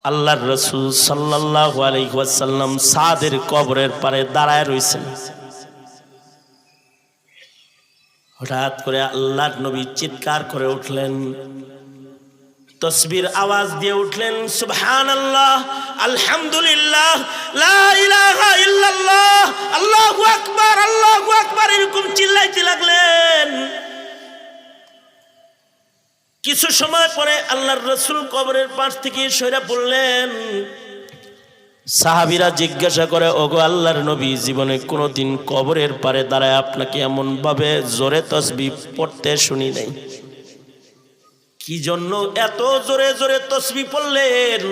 আল্লাহর রাসূল সাল্লাল্লাহু আলাইহি ওয়াসাল্লাম সাদের কবরের পারে দাঁড়ায় রইছেন। হঠাৎ করে আল্লাহর নবী চিৎকার করে উঠলেন, তাসবির আওয়াজ দিয়ে উঠলেন, সুবহানাল্লাহ, আলহামদুলিল্লাহ, লা ইলাহা ইল্লাল্লাহ, আল্লাহু আকবার, আল্লাহু আকবার, এরকম চিল্লাইতে লাগলেন। কিছু সময় পরে আল্লাহর রাসূল কবরের পাশ থেকে সরে পড়লেন। সাহাবীরা জিজ্ঞাসা করে, ওগো আল্লাহর নবী, জীবনে কোনোদিন কবরের পারে দাঁড়ায় আপনাকে এমন ভাবে জোরে তাসবিহ পড়তে শুনি নাই, কি জন্য এত জোরে জোরে তাসবিহ পড়লেন?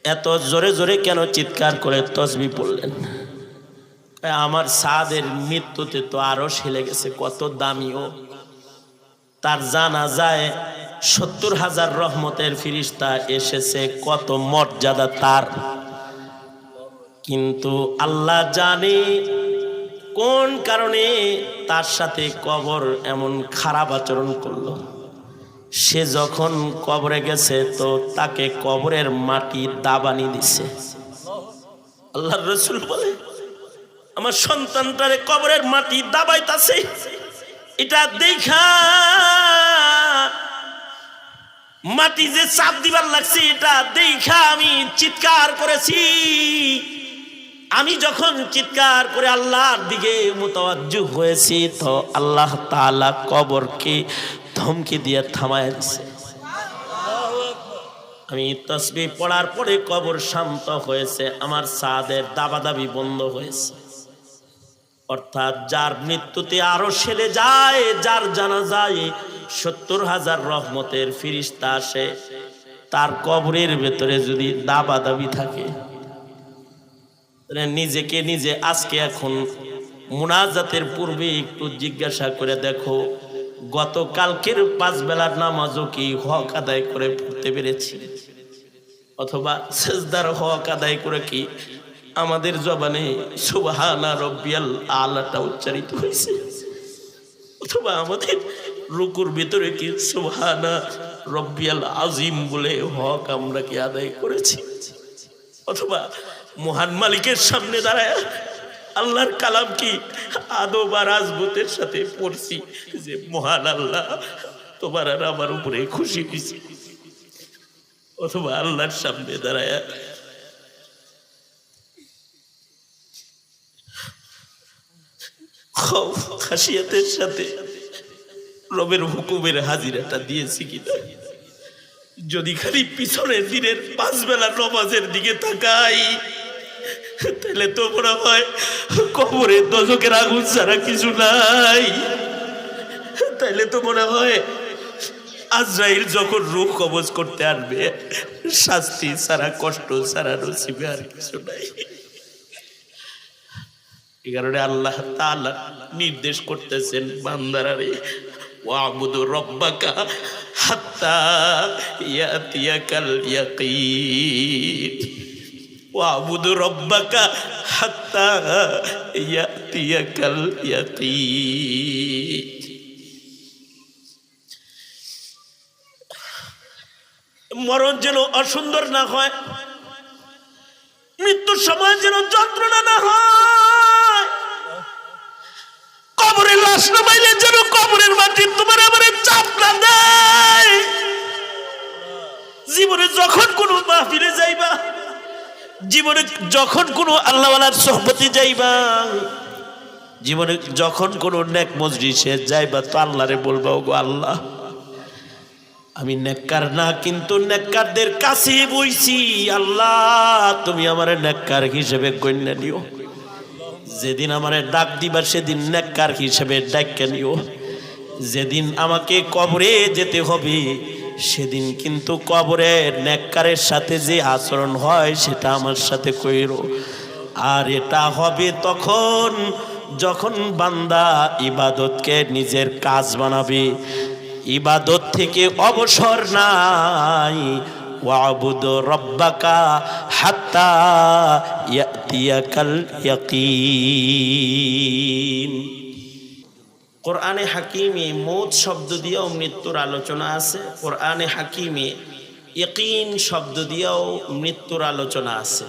এত জোরে জোরে কেন চিৎকার করে তাসবিহ পড়লেন? আমার সাদের মৃত্যুতে তো আরো হেলে গেছে, কত দামিও, তার জানাজায় ৭০,০০০ রহমতের ফেরেশতা এসেছে, কত মর্যাদা তার। কিন্তু আল্লাহ জানে কোন কারণে তার সাথে কবর এমন খারাপ আচরণ করলো। সে যখন কবরে গেছে তো তাকে কবরের মাটি দাবানি দিছে। আল্লাহর রাসূল বলে, আমার সন্তানটারে কবরের মাটি দাবাইতাছে, এটা দেখা মাটি যে চাপ দিবার লাগছে, এটা দেখা আমি চিৎকার করেছি। আমি যখন চিৎকার করে আল্লাহর দিকে মুতাওয়াজ্জু হয়েছি তো আল্লাহ তাআলা কবরকে ধমকি দিয়ে থামায় দিয়েছে। আমি তাসবিহ পড়ার পরে কবর শান্ত হয়েছে, আমার সাদের দাবাদাবি বন্ধ হয়েছে। অর্থাৎ যার মৃত্যুতে আরো সেরে যায়, যার জানাজায় ৭০,০০০ রহমতের ফেরেশতা আসে, তার কবরের ভেতরে যদি দাবাদাবি থাকে, নিজেকে নিজে আজকে এখন মুনাজাতের পূর্বে একটু জিজ্ঞাসা করে দেখো, গতকালকের ৫ বেলার নামাজও কি হক আদায় করে পড়তে পেরেছি? অথবা সেজদার হক আদায় করে কি আমাদের জবানে সুবহানা রব্বিয়াল আলাটা উচ্চারিত হয়েছে? অথবা আমাদের রুকুর ভিতরে কি সুবহানা রব্বিয়াল আজিম বলে হক আমরা কি আদায় করেছি? অথবা মহান মালিকের সামনে দাঁড়ায় আল্লাহর কালাম কি আদব আর আজবতের সাথে পড়ছি যে মহান আল্লাহ তোমার আর আমার উপরে খুশি হয়েছে? অথবা আল্লাহর সামনে দাঁড়ায় খাসিয়াতের সাথে রবের হুকুমের হাজিরাটা দিয়েছি কিনা? যদি খালি পিছনের দিনের ৫ বেলার নামাজের দিকে তাকাই, তাহলে তো মনে হয় কবরে দোজখের আগুন ছাড়া কিছু নাই। তাইলে তো মনে হয় আজরাইল যখন রূহ কবজ করতে আসবে, শাস্তি ছাড়া, কষ্ট ছাড়া নসিবে আর কিছু নাই। এই কারণে আল্লাহ তাআলা নির্দেশ করতেছেন, বান্দারারে ওয়াবুদু রব্বাকা হাত্তা ইয়াতিয়াকাল ইয়াকিন, ওয়াবুদু রব্বাকা হাত্তা ইয়াতিয়াকাল ইয়াকিন। মরণ যেন অসুন্দর না হয়, মৃত্যুর সময় যেন যন্ত্রণা না হয়, কবরের লাশ নামাইলে যেন কবরের মাটি তোমার আমার চাপ না দেয়। জীবনে যখন কোনো মাহফিলে যাইবা, জীবনে যখন কোনো আল্লাহওয়ালার সোহবতে যাইবা, জীবনে যখন কোনো নেক মজলিসে যাইবা, তো আল্লাহরে বলবা, ওগো আল্লাহ, আমি নেককার না, কিন্তু নেককারদের কাছে বইছি, আল্লাহ তুমি আমার নেককার হিসেবে গণ্য নিও। যেদিন আমারে ডাক দিবা সেদিন নেককার হিসেবে ডাক্কা নিও। যেদিন আমাকে কবরে যেতে হবে সেদিন কিন্তু কবরে নেককারের সাথে যে আচরণ হয় সেটা আমার সাথে কইরো। আর এটা হবে তখন যখন বান্দা ইবাদতকে নিজের কাজ বানাবে, ইবাদত থেকে অবসর নাই। ওয়াবুদু রব্বাকা হাত্তা ইয়াতিয়াকাল ইয়াকিন। কোরআনে হাকিমে মৌত শব্দ দিয়েও মৃত্যুর আলোচনা আছে। কোরআনে হাকিমে ইয়াকিন শব্দ দিয়েও মৃত্যুর আলোচনা আছে।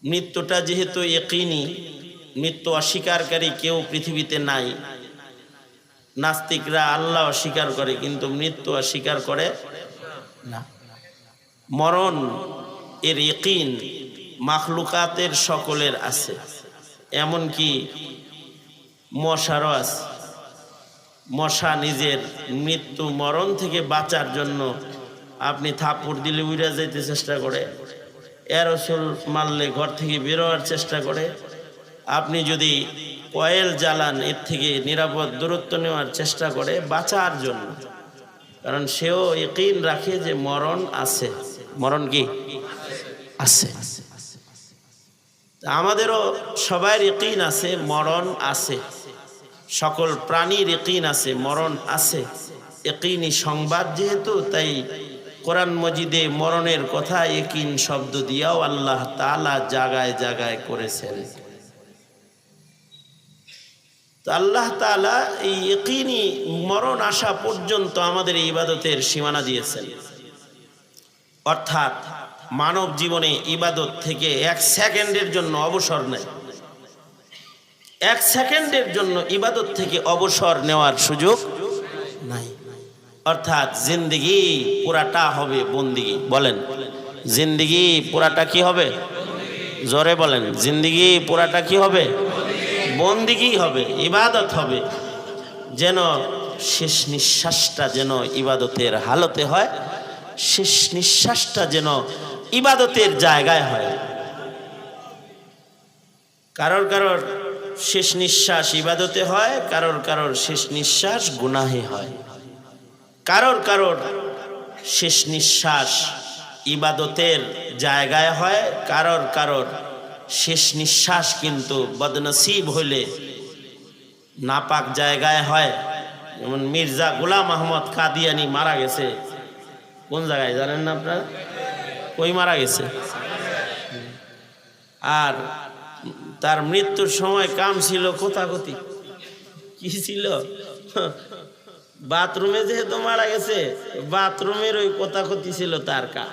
মৃত্যুটা যেহেতু ইয়াকিনি, মৃত্যু অস্বীকারী কেউ পৃথিবীতে নাই। নাস্তিকরা আল্লাহ অস্বীকার করে কিন্তু মৃত্যু অস্বীকার করে না। মরণ এর ইয়াকিন মাখলুকাতের সকলের আছে, এমনকি মশারও আছে। মশা নিজের মৃত্যু মরণ থেকে বাঁচার জন্য আপনি থাপ্পড় দিলে উড়ে যাইতে চেষ্টা করে, এরোসল মারলে ঘর থেকে বেরোয়ার চেষ্টা করে, আপনি যদি কয়েল জ্বালান এর থেকে নিরাপদ দূরত্ব নেওয়ার চেষ্টা করে বাঁচার জন্য, কারণ সেও ইয়াকিন রাখে যে মরণ আছে। মরণ কি আছে? আমাদেরও সবার ইয়াকিন আছে মরণ আছে, সকল প্রাণীর ইয়াকিন আছে মরণ আছে। ইয়াকিনি সংবাদ যেহেতু, তাই কোরআন মজিদে মরণের কথা ইয়াকিন শব্দ দিয়াও আল্লাহ তাআলা জায়গায় জায়গায় করেছেন। তো আল্লাহ তাআলা এই ইয়াকিনি মরণ আসা পর্যন্ত আমাদের ইবাদতের সীমানা দিয়েছেন। অর্থাৎ মানব জীবনে ইবাদত থেকে এক সেকেন্ডের জন্য অবসর নেই। এক সেকেন্ডের জন্য ইবাদত থেকে অবসর নেওয়ার সুযোগ নাই। অর্থাৎ জিন্দেগি পুরাটা হবে বন্দিগি। বলেন জিন্দেগি পুরাটা কি হবে? জোরে বলেন জিন্দেগি পুরাটা কি হবে? বন্দিগি হবে, ইবাদত হবে। যেন শেষ নিঃশ্বাসটা যেন ইবাদতের হালতে হয়, শেষ নিঃশ্বাসটা যেন ইবাদতের জায়গায় হয়। কারোর কারোর শেষ নিঃশ্বাস ইবাদতে হয়, কারোর কারোর শেষ নিঃশ্বাস গুনাহে হয়। কারোর কারোর শেষ নিঃশ্বাস ইবাদতের জায়গায় হয়, কারোর কারোর শেষ নিঃশ্বাস কিন্তু বদনসিব হইলে নাপাক জায়গায় হয়। যেমন মির্জা গোলাম আহমদ কাদিয়ানি মারা গেছে কোন জায়গায় জানেন না আপনারা? কই মারা গেছে? আর তার মৃত্যুর সময় কাম ছিল কোথাকতি। কি ছিল? বাথরুমে যেহেতু মারা গেছে, বাথরুমের ওই কোথাকতি ছিল তার কাম।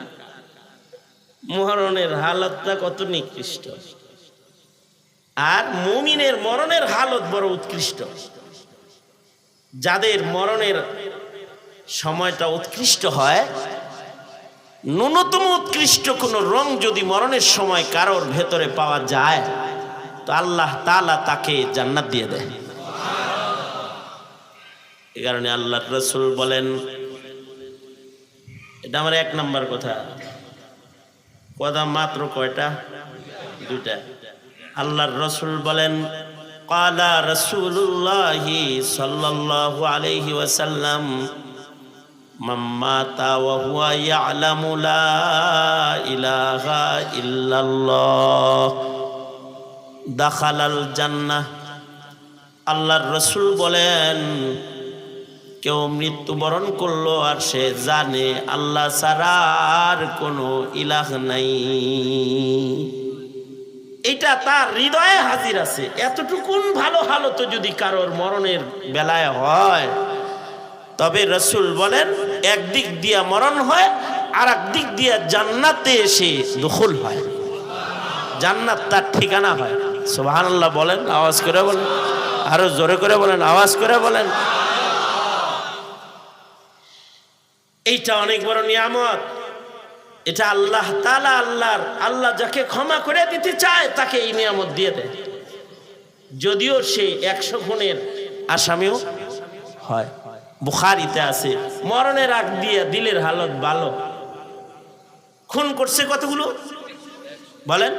মরণের হালতটা কত নিকৃষ্ট, আর মুমিনের মরণের হালত বড় উৎকৃষ্ট। যাদের মরণের সময়টা উৎকৃষ্ট হয়, ন্যূনতম উৎকৃষ্ট কোন রং যদি মরণের সময় কারোর ভেতরে পাওয়া যায়, তো আল্লাহ তাআলা তাকে জান্নাত দিয়ে দেয়। এই কারণে আল্লাহর রাসূল বলেন, এটা আমার 1 নম্বর কথা। কথা মাত্র কয়টা? 2টা। আল্লাহর রাসূল বলেন, ক্বালা রাসূলুল্লাহি সাল্লাল্লাহু আলাইহি ওয়াসাল্লাম, মান মাতা ওয়া হুয়া ইয়ালামু লা ইলাহা ইল্লাল্লাহ দাখালাল জান্নাহ। আল্লাহর রাসূল বলেন, কেউ মৃত্যুবরণ করলো আর সে জানে আল্লাহ ছাড়া আর কোনো ইলাহ নাই, এটা তার হৃদয়ে হাজির আছে। এতটুকুন ভালো হালত যদি কারোর মরণের বেলায় হয়, তবে রাসূল বলেন একদিক দিয়া মরণ হয়, আর একদিক দিয়া জান্নাতে এসে দুখুল হয়, জান্নাত তার ঠিকানা হয়। সুবহানাল্লাহ বলেন, আওয়াজ করে বলেন, আরো জোরে করে বলেন, আওয়াজ করে বলেন। এইটা অনেক বড় নিয়ামত। এটা আল্লাহ তাআলা আল্লাহ যাকে ক্ষমা করে দিতে চায় তাকে এই নিয়ামত দিয়ে দেয়, যদিও সে 100 খুনের আসামিও হয়। বুখারীতে আছে, মরণের আগ দিয়ে দিলের হালত ভালো। খুন করছে কতগুলো বলেন?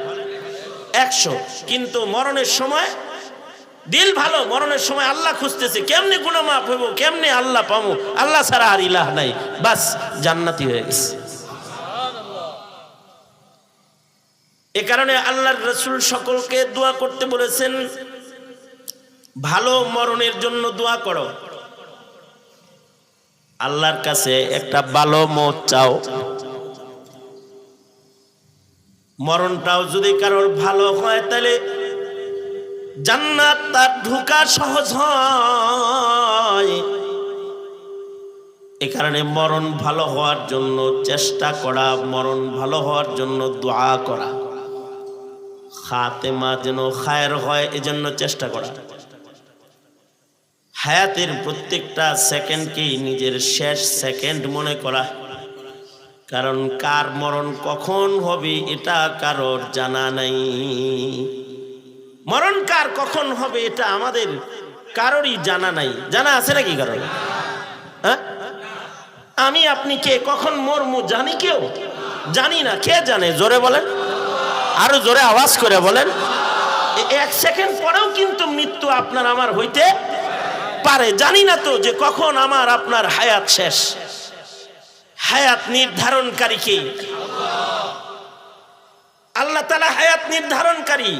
100। কিন্তু মরণের সময় দিল ভালো। মরণের সময় আল্লাহ খুঁজতেছে কেমনে গুনাহ মাফ হইব, কেমনে আল্লাহ পাবো, আল্লাহ ছাড়া আর ইলাহ নাই, বাস জান্নাতি হয়ে গেছে। এ কারণে আল্লাহর রাসূল সকলকে দোয়া করতে বলেছেন, ভালো মরণের জন্য দোয়া করো। আল্লাহর কাছে একটা ভালো মওত চাও। মরণটাও যদি কারোর ভালো হয়, তাহলে জান্নাত তার ঢোকা সহজ হয়। এ কারণে মরণ ভালো হওয়ার জন্য চেষ্টা করা, মরণ ভালো হওয়ার জন্য দোয়া করা, খাতেমা যেন খায়ের হয় এজন্য চেষ্টা করা। হায়াতের প্রত্যেকটা সেকেন্ডকেই নিজের শেষ সেকেন্ড মনে করা, কারণ কার মরণ কখন হবে এটা কারোর জানা নাই। মরণ কার কখন হবে এটা আমাদের কারোরই জানা নাই। জানা আছে নাকি কারোর? হ্যাঁ, আমি আপনি কে কখন মরমু জানি? কেউ জানি না। কে জানে? জোরে বলেন, আরো জোরে আওয়াজ করে বলেন। এক সেকেন্ড পরেও কিন্তু মৃত্যু আপনার আমার হইতে পারে। জানি না তো যে কখন আমার আপনার হায়াত শেষ। হায়াত নির্ধারণকারী কে? আল্লাহ তাআলা হায়াত নির্ধারণকারী।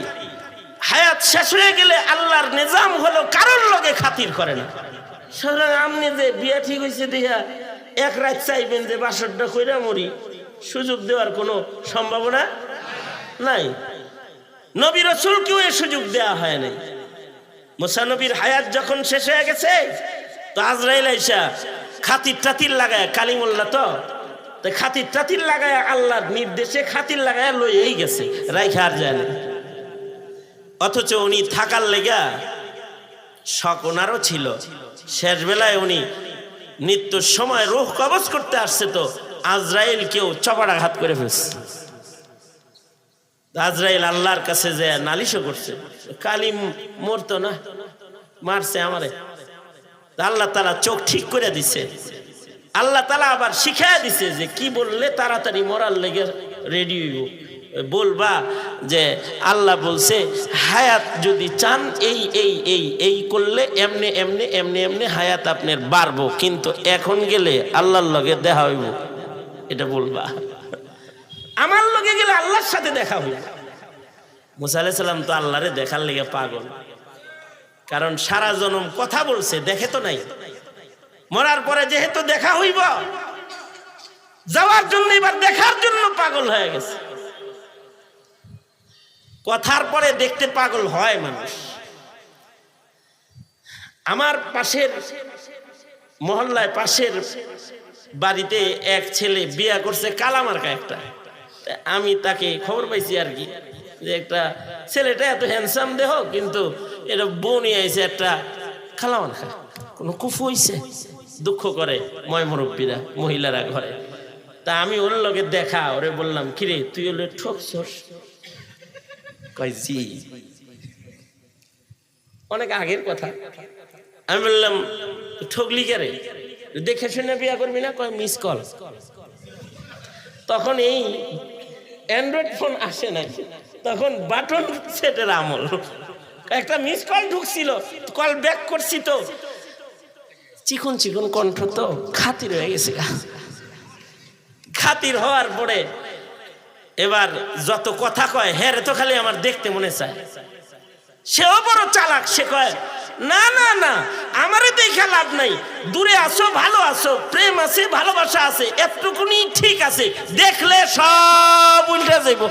হায়াত শেষ হয়ে গেলে আল্লাহর নিজাম হলো কারোর লগে খাতির করে না। সুতরাং আপনি যে বিয়া ঠিক হয়েছে দিয়া এক রাত চাইবেন যে বাসরটা কইরা মরি, সুযোগ দেওয়ার কোনো সম্ভাবনা নাই। নবী রাসূলকেও এই সুযোগ দেওয়া হয় নাই। মুসা নবীর হায়াত যখন শেষ হয়ে গেছে তো আজরাইল আইসা খাতির টাতির লাগায়, কালিমুল্লাহ তো খাতির টাতির লাগায় আল্লাহর নির্দেশে খাতির লাগায় লইয়েই গেছে, রাইখা আর যায় না। অথচ উনি থাকার লেগা শখ ওনারও ছিল। শেষ বেলায় উনি মৃত্যুর সময় রূহ কবজ করতে আসছে তো আজরাইল কেউ চপাড়াঘাত করে ফেলছে। আজরাইল আল্লাহর কাছে যে নালিশও করছে, কালিম মরতো না, মারছে আমারে। আল্লাহ তাআলা চোখ ঠিক করে দিছে। আল্লাহ তাআলা আবার শিখাইয়া দিছে যে কি বললে তাড়াতাড়ি মরার লেগে রেডি হইব। বলবা যে আল্লাহ বলছে হায়াত যদি চান এই এই এই এই করলে এমনে এমনে এমনে এমনে হায়াত আপনার বাড়বো, কিন্তু এখন গেলে আল্লাহর লগে দেখা হইব, এটা বলবা। আমার লগে গেলে আল্লাহর সাথে দেখা হইব। মুসা আলাইহিস সালাম তো আল্লাহরে দেখার লেগে পাগল, কারণ সারা জনম কথা বলছে, দেখে তো নাই। মরার পরে যেহেতু দেখা হইব, যাওয়ার জন্য এবার দেখার জন্য পাগল হয়ে গেছে। কথার পরে দেখতে পাগল হয় মানুষ। আমার পাশের মহল্লায়, পাশের বাড়িতে এক ছেলে বিয়া করছে কালামার্কা একটা। আমি তাকে খবর পাইছি আর কি, যে একটা ছেলেটা এত হ্যান্ডসাম দেহ, কিন্তু এটা বউ নিয়ে আইছে একটা কালামার্কা। কোনো কুফু হইছে? দুঃখ করে ময় মুরব্বীরা, মহিলারা ঘরে। তা আমি ওর লগে দেখা, ওরে বললাম কিরে তুই হলে ঠকছস? কয় জি। অনেক আগের কথা। আমি বললাম ঠকলি কে রে? দেখে শুনে বিয়া করবি না? কয় মিস কল। তখন এই অ্যান্ড্রয়েড ফোন আসে নাই, তখন বাটন সেটের আমল। একটা মিস কল ঢুকছিল, কল ব্যাক করছি তো চিকন চিকন কণ্ঠ তো খাতির হয়ে গেছে। খাতির হওয়ার পরে এবার যত কথা কয়, হ্যাঁ রে তো খালি আমার দেখতে মনে চায়। সেও বড় চালাক, সে কয় না না না আমারে দেখা লাভ নাই, দূরে আসো ভালো আছো, প্রেম আছে ভালোবাসা আছে, এতটুকুনি ঠিক আছে, দেখলে সব উল্টে যাইব,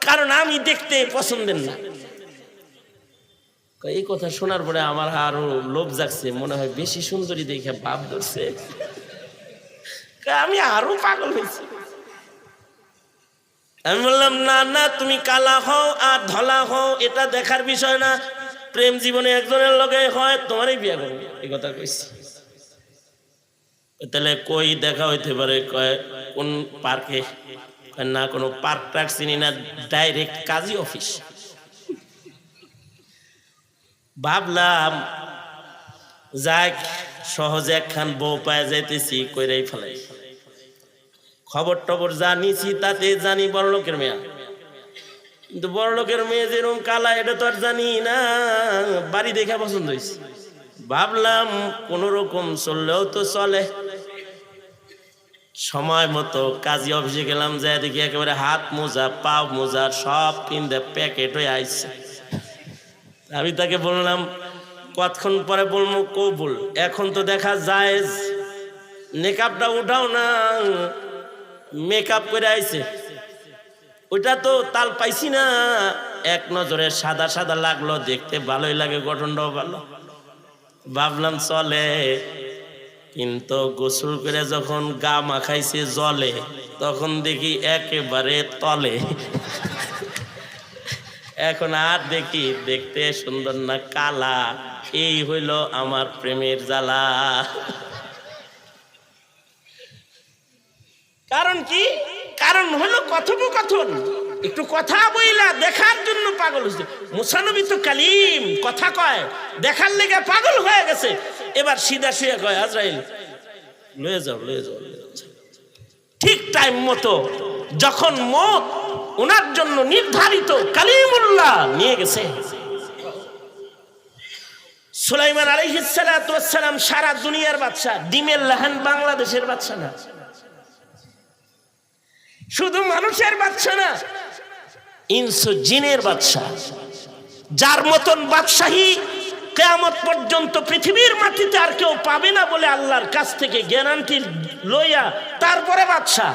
কারণ আমি দেখতে পছন্দের না। এই কথা শোনার পরে আমার আরো লোভ জাগছে, মনে হয় বেশি সুন্দরী দেখে ভাব ধরছে। আমি আরো পাগল হয়েছি। আমি বললাম না না তুমি কালা হও আর ধলা হও এটা দেখার বিষয় না, প্রেম জীবনে একজনের লগে হয়, তোমারই বিয়ে করবে, এই কথা কইছি। তাহলে কই দেখা হইতে পারে? কয় কোন পার্কে? না কোনো পার্ক টার্ক চিনি না, ডাইরেক্ট কাজী অফিস। ভাবলাম যাক সহজে একখান বউ পায় যাইতেছি, কইরাই ফেলাই। খবর টবর জানিছি, তাতে জানি বড় লোকের মেয়ে, কিন্তু বড় লোকের মেয়ে যেরকম কালা এটা তো আর জানি না। বাড়ি দেখে পছন্দ হয়েছে। ভাবলাম কোন রকম চললেও তো চলে। সময় মতো কাজী অফিসে গেলাম, যাই দেখি একেবারে হাত মোজা পা মোজা সব কিনতে প্যাকেট হয়ে আইছে। আমি তাকে বললাম কতক্ষণ পরে বলবো? কবুল। এখন তো দেখা যায় মেকআপটা উঠাও না, মেকআপ করে আইছে। ওইটা তো তাল পাইছি না, এক নজরে সাদা সাদা লাগলো, দেখতে ভালোই লাগে, গঠনটাও ভালো। ভাবলাম চলে। কিন্তু গোসল করে যখন গা মাখাইছে জলে তখন দেখি একেবারে তলে। এখন আর দেখি দেখতে সুন্দর না, কালা। এই হইল আমার প্রেমের জ্বালা। কারণ কি? কারণ হলো কথোপকথন। একটু কথা বইলা দেখার জন্য পাগল হয়েছে। মুসা নবী তো কালিম, কথা কয়, দেখার লেগে পাগল হয়ে গেছে। এবার সিধা শুয়ে কয়, আজরাইল লয়ে যাও, লয়ে যাও। ঠিক টাইম মতো যখন মত ওনার জন্য নির্ধারিত, কালিমুল্লাহ নিয়ে গেছে। সুলাইমান আলাইহিস সালাতু ওয়াস সালাম সারা দুনিয়ার বাদশা, ডিমের লাহান বাংলাদেশের বাদশা না, শুধু মানুষের বাদশা না, ইনসু জিনের বাদশা। যার মতন বাদশাহী কিয়ামত পর্যন্ত পৃথিবীর মাটিতে আর কেউ পাবে না বলে আল্লাহর কাছ থেকে গ্যারান্টি লইয়া তারপরে বাদশা।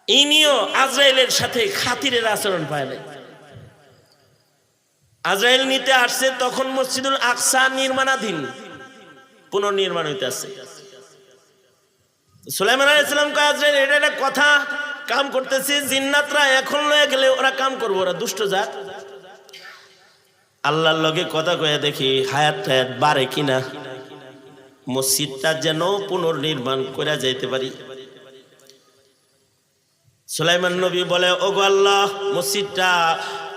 ইনিও আজরাইলের সাথে খাতিরের আচরণ পাইলেন। আজরাইল নিতে আসছে, তখন মসজিদুল আকসা নির্মাণাধীন, পুনর্নির্মাণ হইতে আছে। সুলাইমান আলাইহিস সালাম কয়, আজরাইল এটা একটা কথা, কাম করতেছি, জিন্নাতরা এখন লয়ে গেলে ওরা কাম করবো, ওরা দুষ্ট জাত। আল্লাহর লগে কথা কয়ে দেখি হায়াত টায়াত বাড়ে কিনা, মসজিদটা যেন পুনর্নির্মাণ করে যাইতে পারি। সুলাইমান নবী বলে, ওগো আল্লাহ, মসজিদটা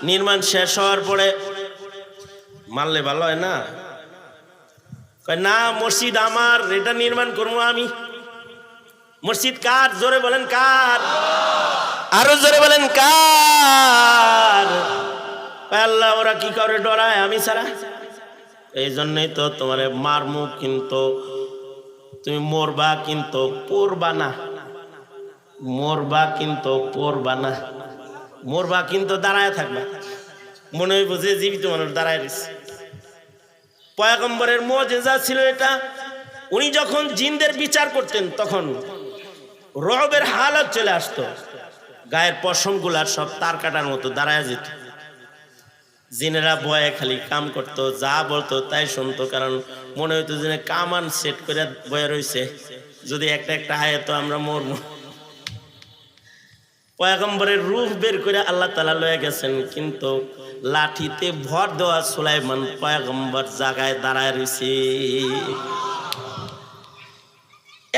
নির্মাণ শেষ হওয়ার পরে মানলে ভালো হয় না? কয় না, মসজিদ আমার, এটা নির্মাণ করবো আমি। মসজিদ কার? জোরে বলেন কার? আরো জোরে বলেন কার? আল্লাহ, ওরা কি করে ডরায় আমি ছাড়া? এই জন্যই তো তোমার মারমু, কিন্তু তুমি মরবা, কিন্তু পড়বা না। মরবা কিন্তু পড়বা না। মরবা কিন্তু দাঁড়ায় থাকবা। মনে হয় বুঝে জীবিত মানুষ দাঁড়ায় রয়েছে। পয়গম্বরের মুজিজা ছিল এটা। উনি যখন জিনদের বিচার করতেন তখন রবের হালত চলে আসতো, গায়ের পশম গুলার সব তার কাটার মতো দাঁড়ায় যেত। জিনেরা ভয়ে খালি কাম করতো, যা বলতো তাই শুনতো, কারণ মনে হইতো যে কামান সেট করে বয়ে রয়েছে, যদি একটা একটা আয় তো আমরা মরবো। পয়গম্বরের রূহ বের করে আল্লাহ তাআলা লয়ে গেছেন, কিন্তু লাঠিতে ভর দেওয়া সুলাইমান পয়গম্বর জায়গায় দাঁড়ায় রয়েছে।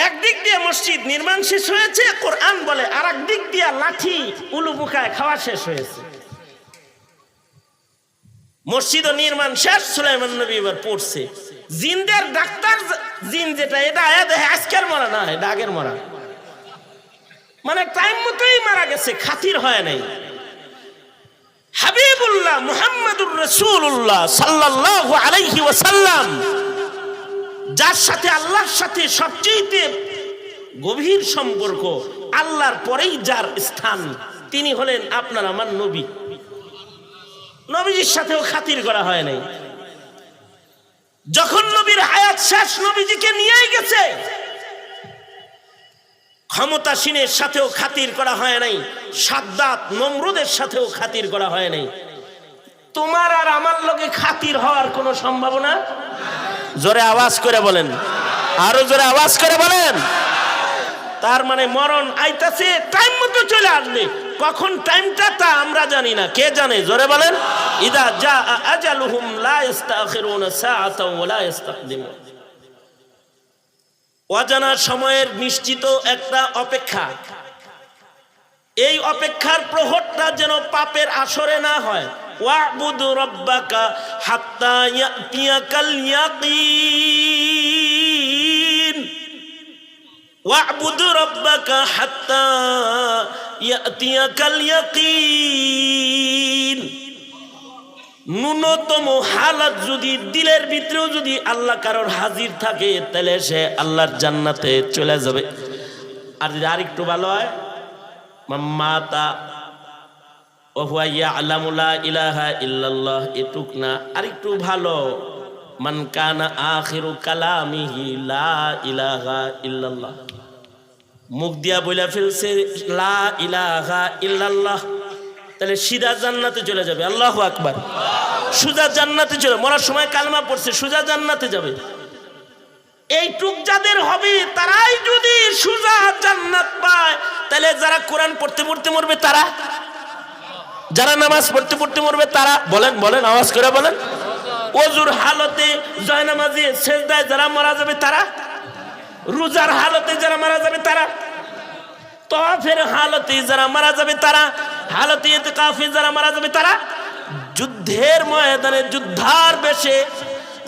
একদিক দিয়ে মসজিদ নির্মাণ শেষ হয়েছে, কোরআন বলে, আর একদিক দিয়ে লাঠি উলু বুকায় খাওয়া শেষ হয়েছে। মসজিদ নির্মাণ শেষ, সুলাইমান নবী এবার পড়ছে। জিনদের ডাক্তার জিন যেটা, এটা আজকের মরা না, এটা আগের মরা, মানে টাইম মতোই মারা গেছে, খাতির হয় নাই। হাবিবুল্লাহ মুহাম্মাদুর রাসূলুল্লাহ সাল্লাল্লাহু আলাইহি ওয়াসাল্লাম, যার সাথে আল্লাহর সাথে সবচেয়ে গভীর সম্পর্ক, আল্লাহর পরেই যার স্থান, তিনি হলেন আপনার আমার নবী। নবীজির সাথেও খাতির করা হয় নাই। যখন নবীর হায়াত শেষ, নবীজিকে নিয়েই গেছে, ক্ষমতাসীনের সাথেও খাতির করা হয় নাই, সাদ্দাত নমরুদের সাথেও খাতির করা হয় নাই। তোমার আর আমার লগে খাতির হওয়ার কোনো সম্ভাবনা? জোরে আওয়াজ করে বলেন, আরো জোরে আওয়াজ করে বলেন। তার মানে মরণ আইতাছে, টাইম মতো চলে আসবে। কখন টাইমটা তা আমরা জানি না, কে জানে? জোরে বলেন। ইদা জা আজালুহুম লা ইস্তাখিরুনা সাআতাও ওয়া লা ইস্তাকদিমুন। অজানা সময়ের নিশ্চিত একটা অপেক্ষা, এই অপেক্ষার প্রহরটা যেন পাপের আসরে না হয়। ওয়া'বুদ রাব্বাকা হাত্তা ইয়াতিয়াকাল ইয়াকিন, ওয়া'বুদ রাব্বাকা হাত্তা ইয়াতিয়াকাল ইয়াকিন। ন্যূনতম হালাত যদি দিলের ভিতরেও যদি আল্লাহ কারোর হাজির থাকে, তাহলে সে আল্লাহর জান্নাতে চলে যাবে। আর যদি আরেকটু ভালো হয়, মাতা ওয়া হুয়া ইয়ালামু লা ইলাহা ইল্লাল্লাহ, এটুক না, আরেকটু ভালো, মান কানা আখিরু কালামিহি লা ইলাহা ইল্লাল্লাহ, মুখ দিয়া বইলা ফেলছে লা ইলাহা ইল্লাল্লাহ, তাহলে সিধা জান্নাতে চলে যাবে। আল্লাহু আকবার। সোজা জান্নাতে চলে, মরার সময় কালমা পড়ছে, সোজা জান্নাতে যাবে। এইটুক যাদের হবে তারাই যদি সুজা জান্নাত পায়, তাহলে যারা কোরআন পড়তে পড়তে মরবে তারা, যারা নামাজ পড়তে পড়তে মরবে তারা, বলেন বলেন আওয়াজ করে বলেন, ওযুর হালতে জয়নামাজে সেজদায় যারা মারা যাবে তারা, রোজার হালতে যারা মারা যাবে তারা, তওয়াফের হালতে যারা মারা যাবে তারা, হালতে ইতিকাফে যারা মারা যাবে তারা, যুদ্ধের ময়দানে যুদ্ধার বেশে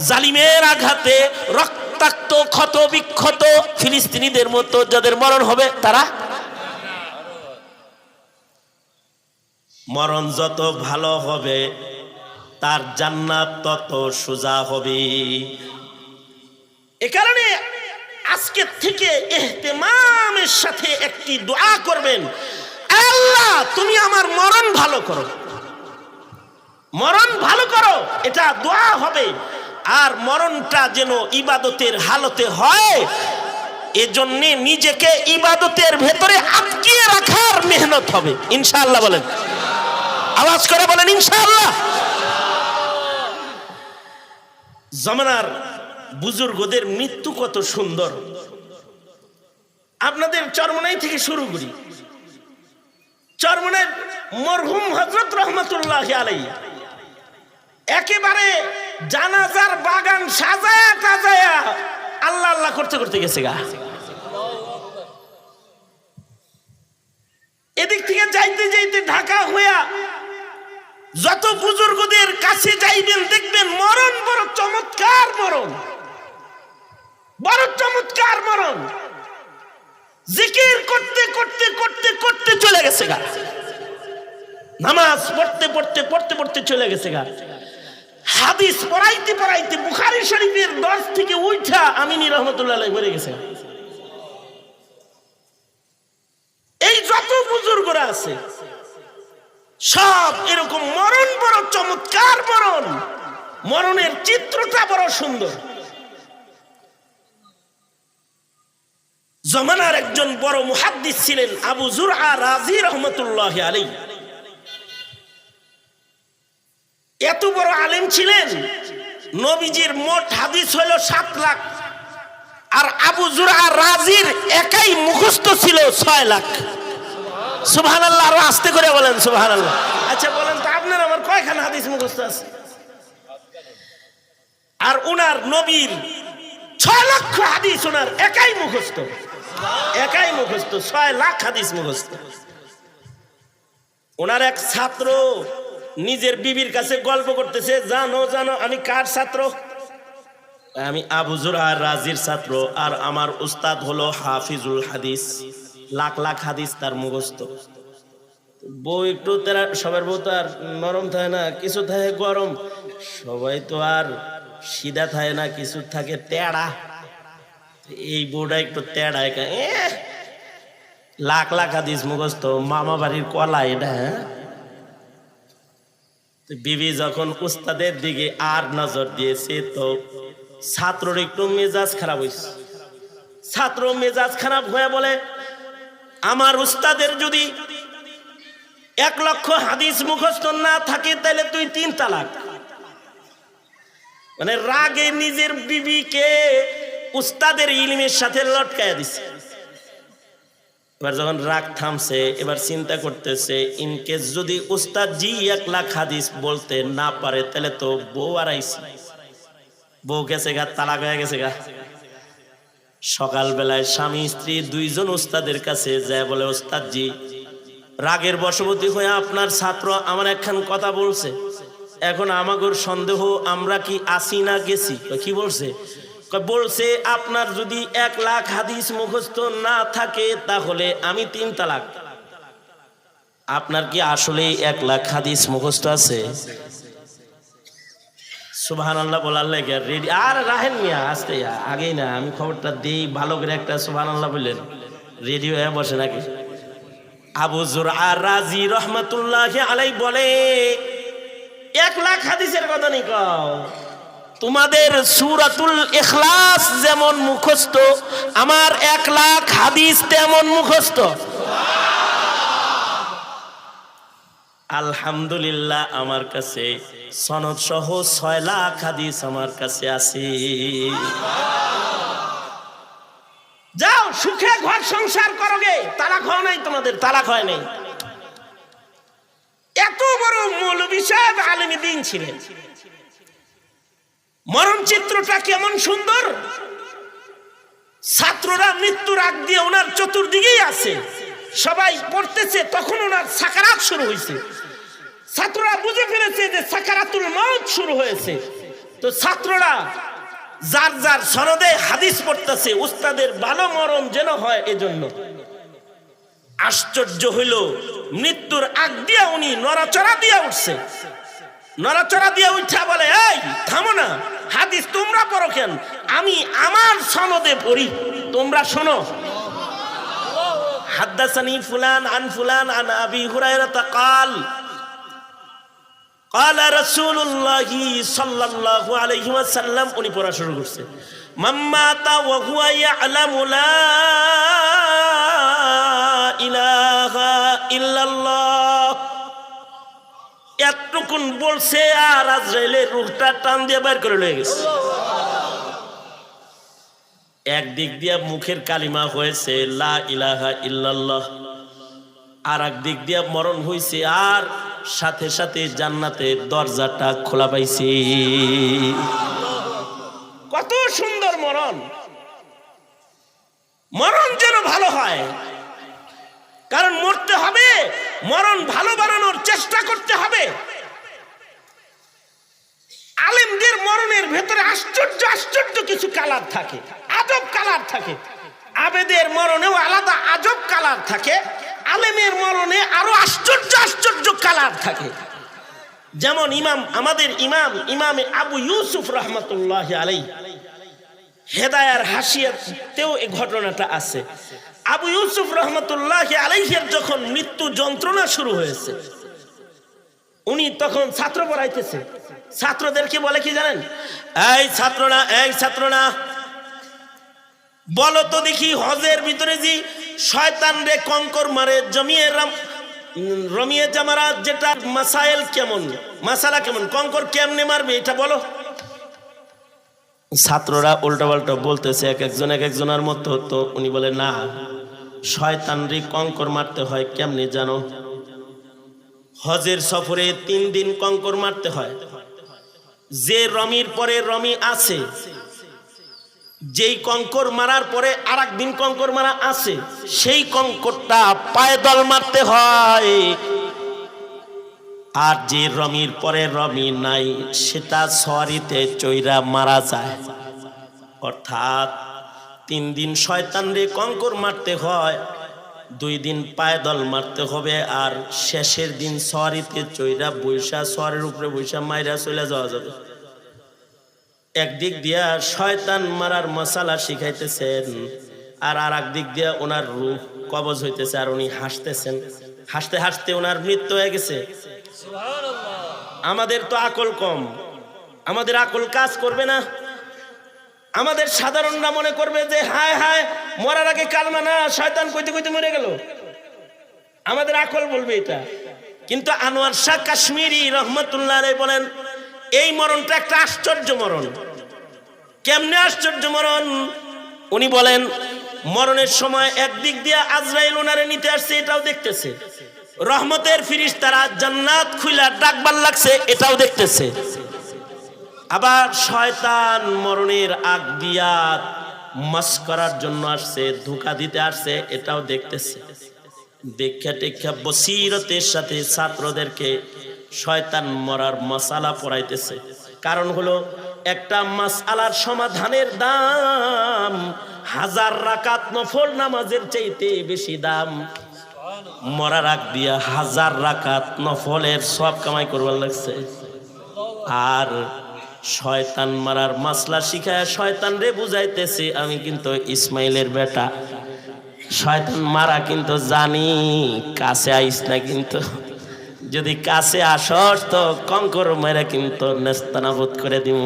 জালিমের আঘাতে রক্তাক্ত ক্ষত বিক্ষত ফিলিস্তিনিদের মতো যাদের মরণ হবে তারা। মরণ যত ভালো হবে তার জান্নাত তত সোজা হবে। এ কারণে আজকে থেকে ইহতিমামের সাথে একটি দোয়া করবেন, আল্লাহ তুমি আমার মরণ ভালো করো, মরণ ভালো করো, এটা দোয়া হবে। আর মরণটা যেন ইবাদতের হালতে হয়, এজন্য নিজেকে ইবাদতের ভেতরে আটকিয়ে রাখার মেহনত হবে ইনশাআল্লাহ। বলেন আওয়াজ করে বলেন ইনশাআল্লাহ। জামানার বুজুর্গদের মৃত্যু কত সুন্দর। আপনাদের চরমনাই থেকে শুরু করি। চরমনাই মরহুম হযরত রহমাতুল্লাহি আলাইহি একেবারে জানাজার বাগান সাজায়া টাজায়া আল্লাহ আল্লাহ করতে করতে গেছে গা। এদিক থেকে যাইতে যাইতে ঢাকা হইয়া যত বুজুর্গদের কাছে যাইবেন দেখবেন মরণ বড় চমৎকার মরণ, বড় চমৎকার মরণ। জিকির করতে করতে করতে করতে চলে গেছে গা, নামাজ পড়তে পড়তে পড়তে পড়তে চলে গেছে গা, হাদিস পড়াইতে পড়াইতে বুখারী শরীফের 10 থেকে উঠা আমিনী রহমাতুল্লাহ আলাইহি মরে গেছে। এই যত বুজুর্গরা আছে সব এরকম মরণ বড় চমৎকার মরণ, মরণের চিত্রটা বড় সুন্দর। জমানার একজন বড় মুহাদ্দিস ছিলেন আবু যুরআ রাজি রহমাতুল্লাহি আলাইহি। এত বড় আলেম ছিলেন, নবীজির মোট হাদিস হলো 7 লাখ, আর আবু যুরআ রাজির একাই মুখস্থ ছিল 6 লাখ। সুবহানাল্লাহ, আর আস্তে করে বলেন সুবহানাল্লাহ। আচ্ছা বলেন তো আপনার আমার কয়খানা হাদিস মুখস্থ আছে? আর উনার নবীর 6 লক্ষ হাদিস উনার একাই মুখস্থ, একাই মুখস্থ, 6 লাখ হাদিস মুখস্থ। উনার এক ছাত্র নিজের বিবির কাছে গল্প করতেছে, জানো জানো আমি কার ছাত্র? আমি আবু যুরআ রাজির ছাত্র, আর আমার উস্তাদ হলো হাফিজুল হাদিস, লাখ লাখ হাদিস তার মুখস্থ। বউ একটু তারা, সবার বউ তো আর নরম থাকে না, কিছু থাকে গরম, সবাই তো আর সিধা থাকে না, কিছু থাকে তেড়া। এই বউটা একটু তেড়া, লাখ লাখ হাদিস মুখস্থ, মামা বাড়ির কলা এটা। বিবি যখন উস্তাদের দিকে আর নজর দিয়েছে তো ছাত্রর একটু মেজাজ খারাপ হয়েছে। ছাত্র মেজাজ খারাপ হয়ে বলে, আমার উস্তাদের যদি 1 লক্ষ হাদিস মুখস্থ না থাকে তাহলে তুই 3 তালাক। মানে রাগে নিজের বিবিকে উস্তাদের ইলমের সাথে লটকায়া দিছে। এবার যখন রাগ থামছে, এবার চিন্তা করতেছে, ইনকেস যদি উস্তাদ জি 1 লাখ হাদিস বলতে না পারে তাহলে তো বউ আড়াইছে, বউ গেছে গা, তালাক হয়ে গেছে গা। সকালবেলায় স্বামী স্ত্রী 2 জন উস্তাদের কাছে যায়, বলে উস্তাদ জি রাগের বশবর্তী হয়ে আপনার ছাত্র আমার একখান কথা বলছে, এখন আমাগোর সন্দেহ আমরা কি আসি না গেছি। কি বলছে? বলছে আপনার যদি 1 লাখ হাদিস মুখস্থ না থাকে তাহলে আমি 3 তালাক। আপনার কি আসলে 1 লাখ হাদিস মুখস্থ আছে? সুবহানাল্লাহ বলার লাগে রেডি। আর রাহেন মিয়া আসতে আগেই না, আমি খবরটা দিই ভালো করে, একটা সুবহানাল্লাহ বললেন রেডি হয়ে বসে নাকি। আবু যুরআ রাজি রহমাতুল্লাহি আলাইহি বলে, 1 লাখ হাদিসের কথা নি কও, তোমাদের সূরাতুল ইখলাস যেমন মুখস্থ আমার 1 লাখ হাদিস তেমন মুখস্থ। আলহামদুলিল্লাহ আমার কাছে সনদ সহ 6 লাখ হাদিস আমার কাছে আছে। সুখে ঘর সংসার করোগে, তালাক হয় নাই, তোমাদের তালাক হয় নাই। এত বড় মৌলভী সাহেব আলেম দ্বীন ছিলেন। মরণ চিত্রটা কেমন সুন্দর। ছাত্ররা মৃত্যুর আগ দিয়ে ওনার চতুর্দিকেই আছে, সবাই পড়তেছে, তখন ওনার সাকারাত শুরু হয়েছে। ছাত্ররা বুঝে ফেলেছে যে সাকারাতুল মউত শুরু হয়েছে। তো ছাত্ররা যার যার সনদে হাদিস পড়তেছে, উস্তাদের ভালো মরণ যেন হয় এজন্য। আশ্চর্য হইল, মৃত্যুর আগ দিয়া উনি নড়াচড়া দিয়া উঠছে। নড়াচড়া দিয়া উঠা বলে, এই থামো না, হাদিস তোমরা পড়ো কেন, আমি আমার সনদে পড়ি, তোমরা শোনো। হাদাসানি ফুলান আন ফুলান আন আবি হুরায়রা قال قال رسول الله صلى الله عليه وسلم। উনি পড়া শুরু করছে, মাম্মাতা ওয়া হুয়া ইয়ালামু লা ইলাহা ইল্লাল্লাহ। এতটুকুন বলছে আর আজরাইলের রূহটা টান দিয়ে বের করে লয়ে গেছে। একদিক দিয়া মুখের কালিমা হয়েছে লা ইলাহা ইল্লাল্লাহ, আর একদিক দিয়া মরণ হয়েছে, আর সাথে সাথে জান্নাতের দরজাটা খোলা পাইছে। কত সুন্দর মরণ। মরণ যেন ভালো হয়, কারণ মরতে হবে, মরণ ভালো বানানোর চেষ্টা করতে হবে। আলেমদের মরণের ভেতরে আশ্চর্য আশ্চর্য কিছু কালার থাকে, আজব কালার থাকে। আবেদের মরণেও আলাদা আজব কালার থাকে, আলেমের মরণে আরো আশ্চর্য আশ্চর্য কালার থাকে। যেমন আমাদের ইমাম আবু ইউসুফ রহমতুল্লাহ আলাইহি, হেদায়ার হাসিয়াতেও এই ঘটনাটা আছে। আবু ইউসুফ রহমতুল্লাহ আলাইহির যখন মৃত্যু যন্ত্রণা শুরু হয়েছে, উনি তখন ছাত্র পড়াইতেছে। ছাত্রদেরকে বলে কি জানেন, এই ছাত্ররা বলো তো দেখি, হজের ভিতরে যে শয়তান রে কঙ্কর মারে রমিয়ে জামারাত, যেটা মাসালা কেমন, কঙ্কর কেমনে মারবে এটা বলো। ছাত্ররা উল্টা পাল্টা বলতেছে, এক একজনের মতো। তো উনি বলে, না, শয়তান রে কঙ্কর মারতে হয় কেমনে জানো? হজের সফরে 3 দিন কঙ্কর মারতে হয়। যে রমির পরে রমি আছে, যেই কঙ্কর মারার পরে আর একদিন কঙ্কর মারা আছে, সেই কঙ্করটা পায়দল মারতে হয়। আর যে রমির পরে রমি নাই, সেটা সওয়ারিতে চৈরা মারা যায়। অর্থাৎ 3 দিন শয়তান রে কঙ্কর মারতে হয়, 2 দিন পায়দল মারতে হবে, আর শেষের দিন সওয়ারিতে চৈরা বৈশা, সওয়ারির উপরে বৈশা মাইরা চলে যাওয়া যাবে। একদিক দিয়া শয়তান মারার মশালা শিখাইতেছেন, আর একদিক দিয়া ওনার রূহ কবজ হইতেছে, আর উনি হাসতেছেন। হাসতে হাসতে ওনার মৃত্যু হয়ে গেছে। আমাদের তো আকল কম, আমাদের আকল কাজ করবে না। আমাদের সাধারণরা মনে করবে যে হায় হায়, মরার আগে কালমা না, শয়তান কইতে কইতে মরে গেল। আমাদের আকল বলবে এটা। কিন্তু আনোয়ার শাহ কাশ্মীরি রহমতুল্লাহ আলাইহি বলেন, এই মরণটা একটা আশ্চর্য মরণ। কেমনে আশ্চর্য মরণ? উনি বলেন, মরণের সময় একদিক দিয়ে আজরাইল ওনারে নিতে আসছে, এটাও দেখতেছে। রহমতের ফিরিস্তারা জান্নাত খুইলা ডাকবার লাগছে, এটাও দেখতেছে। আবার শয়তান মরণের আগ দিয়া মাস করার জন্য আসছে, ধোঁকা দিতে আসছে, এটাও দেখতেছে। দেখা টেক্ষা বসিরতের সাথে ছাত্রদেরকে শয়তান মরার মাসালা পড়াইতেছে। কারণ হলো, একটা মাসআলার সমাধানের দাম 1000 রাকাত নফল নামাজের চাইতে বেশি দাম। মরার আগ দিয়া 1000 রাকাত নফলের সব কামাই করবার লাগছে। আর শয়তান মারার মাসলা শিখায় শয়তান রে বুঝাইতেছে, আমি কিন্তু ইসমাইলের বেটা, শয়তান মারা কিন্তু জানি, কাছে আইস না, কিন্তু যদি কাছে আসস তো কঙ্কর মেরে কিন্তু নেস্তানাবুদ করে দিব।